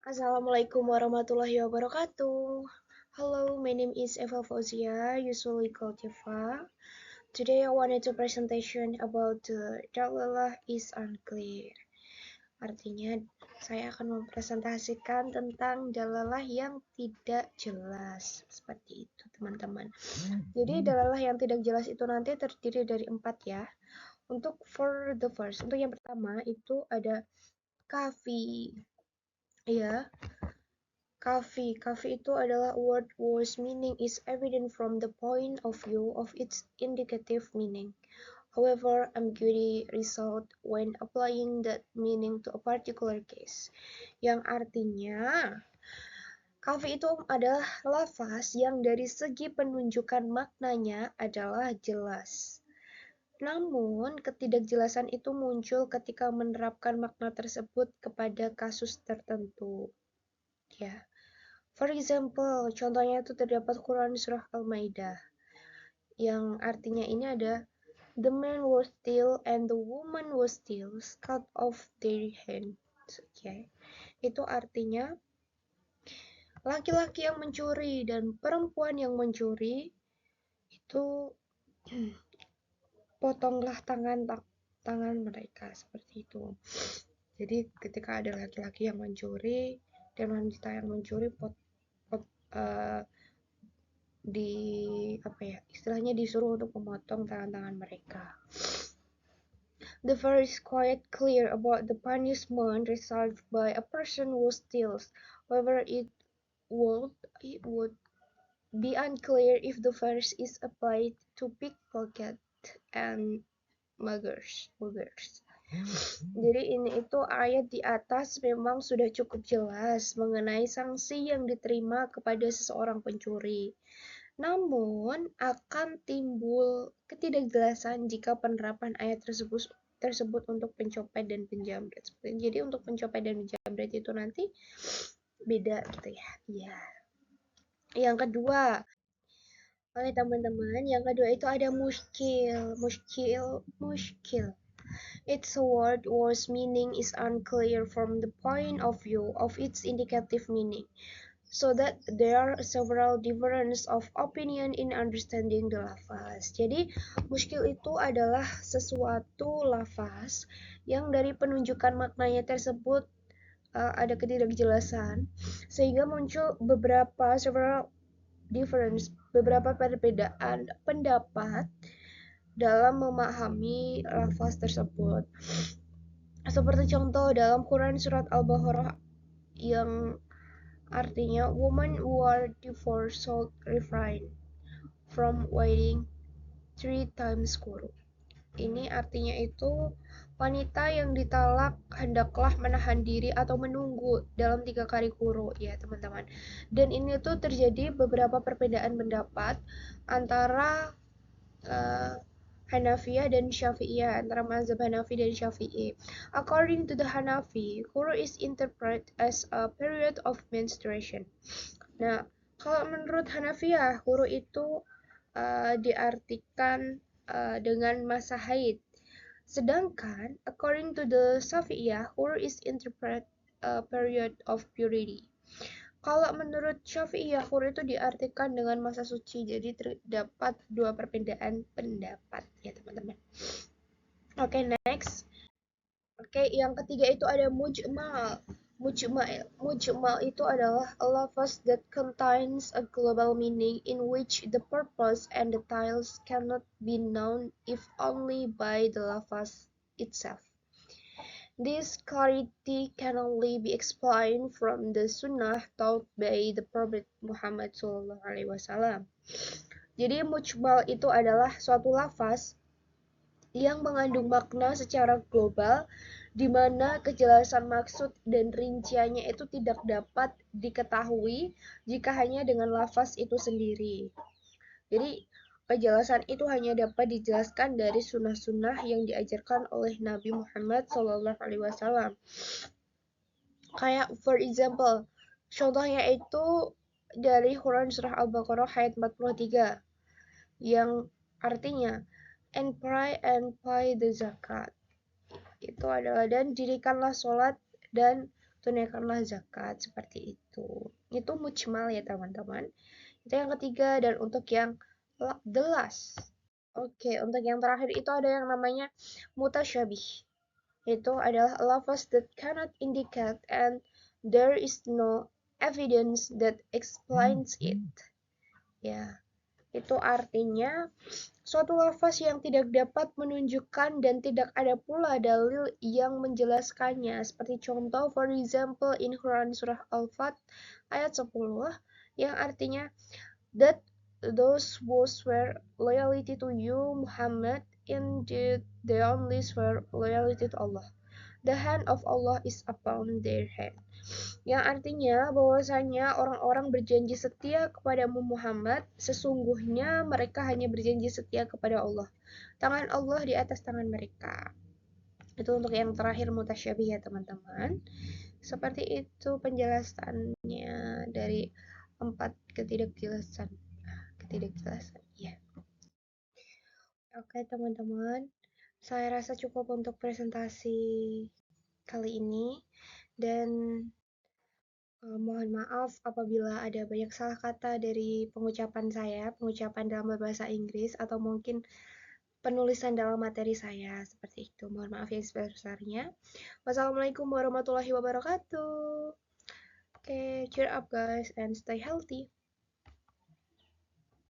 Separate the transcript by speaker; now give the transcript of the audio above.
Speaker 1: Assalamualaikum warahmatullahi wabarakatuh. Hello, my name is Eva Fauzia, usually called Eva. Today I wanted to presentation about the dalalah is unclear. Artinya, saya akan mempresentasikan tentang dalalah yang tidak jelas. Seperti itu, teman-teman. Jadi, dalalah yang tidak jelas itu nanti terdiri dari 4 ya. Untuk yang pertama itu ada kafi. Ya, Kafi itu adalah word whose meaning is evident from the point of view of its indicative meaning. However, ambiguity result when applying that meaning to a particular case. Yang artinya, kafi itu adalah lafaz yang dari segi penunjukan maknanya adalah jelas. Namun, ketidakjelasan itu muncul ketika menerapkan makna tersebut kepada kasus tertentu. Ya. For example, contohnya itu terdapat Quran Surah Al-Maidah, yang artinya ini ada the man was still and the woman was still cut off their hands. Okay. Itu artinya laki-laki yang mencuri dan perempuan yang mencuri itu potonglah tangan mereka seperti itu. Jadi ketika ada laki-laki yang mencuri dan wanita yang mencuri istilahnya disuruh untuk memotong tangan-tangan mereka. The verse is quite clear about the punishment received by a person who steals. However, it would be unclear if the verse is applied to pickpocket and muggers. Jadi itu ayat di atas memang sudah cukup jelas mengenai sanksi yang diterima kepada seseorang pencuri. Namun, akan timbul ketidakjelasan jika penerapan ayat tersebut untuk pencopet dan penjamret. Jadi untuk pencopet dan penjamret itu nanti beda gitu ya. Iya. Yang kedua, oleh teman-teman, yang kedua itu ada muskil. It's a word whose meaning is unclear from the point of view of its indicative meaning. So that there are several differences of opinion in understanding the lafaz. Jadi, muskil itu adalah sesuatu lafaz yang dari penunjukan maknanya tersebut ada ketidakjelasan, sehingga muncul beberapa perbedaan pendapat dalam memahami lafaz tersebut. Seperti contoh dalam Quran Surat Al-Baqarah yang artinya women who are divorced should refrain from waiting 3 times quru. Ini artinya itu wanita yang ditalak hendaklah menahan diri atau menunggu dalam 3 kali quru ya teman-teman. Dan ini tuh terjadi beberapa perbedaan pendapat antara Hanafiyah dan Syafi'iyah, antara mazhab Hanafi dan Syafi'i. According to the Hanafi, quru is interpreted as a period of menstruation. Nah, kalau menurut Hanafiyah, quru itu diartikan dengan masa haid. Sedangkan according to the Syafi'iyah, quru is interpreted a period of purity. Kalau menurut Syafi'iyah, quru itu diartikan dengan masa suci. Jadi terdapat dua perbedaan pendapat ya teman-teman. Oke, next. Oke, yang ketiga itu ada mujmal. Mujmal itu adalah a lafaz that contains a global meaning in which the purpose and the details cannot be known if only by the lafaz itself. This clarity can only be explained from the sunnah taught by the Prophet Muhammad SAW. Jadi mujmal itu adalah suatu lafaz yang mengandung makna secara global di mana kejelasan maksud dan rinciannya itu tidak dapat diketahui jika hanya dengan lafaz itu sendiri. Jadi kejelasan itu hanya dapat dijelaskan dari sunnah-sunnah yang diajarkan oleh Nabi Muhammad SAW. Kayak for example, contohnya itu dari Quran Surah Al-Baqarah ayat 43 yang artinya and pay the zakat. Itu adalah dan dirikanlah sholat dan tunaikanlah zakat, seperti itu. Itu mujmal ya teman-teman. Itu yang ketiga. Dan untuk yang the last, oke, untuk yang terakhir itu ada yang namanya mutasyabih. Itu adalah lafaz that cannot indicate and there is no evidence that explains it. Ya, itu artinya suatu lafaz yang tidak dapat menunjukkan dan tidak ada pula dalil yang menjelaskannya. Seperti contoh, for example, in Quran Surah Al-Fat ayat 10, yang artinya that those who swear loyalty to you, Muhammad, indeed they only swear loyalty to Allah. The hand of Allah is upon their head. Yang artinya bahwasanya orang-orang berjanji setia kepadamu Muhammad, sesungguhnya mereka hanya berjanji setia kepada Allah. Tangan Allah di atas tangan mereka. Itu untuk yang terakhir mutasyabih ya teman-teman. Seperti itu penjelasannya dari 4 ketidakjelasan. Ketidakjelasan, ya. Oke teman-teman, saya rasa cukup untuk presentasi kali ini. Dan mohon maaf apabila ada banyak salah kata dari pengucapan saya, pengucapan dalam bahasa Inggris, atau mungkin penulisan dalam materi saya, seperti itu. Mohon maaf yang sebesar-besarnya. Wassalamualaikum warahmatullahi wabarakatuh. Okay, cheer up guys and stay healthy.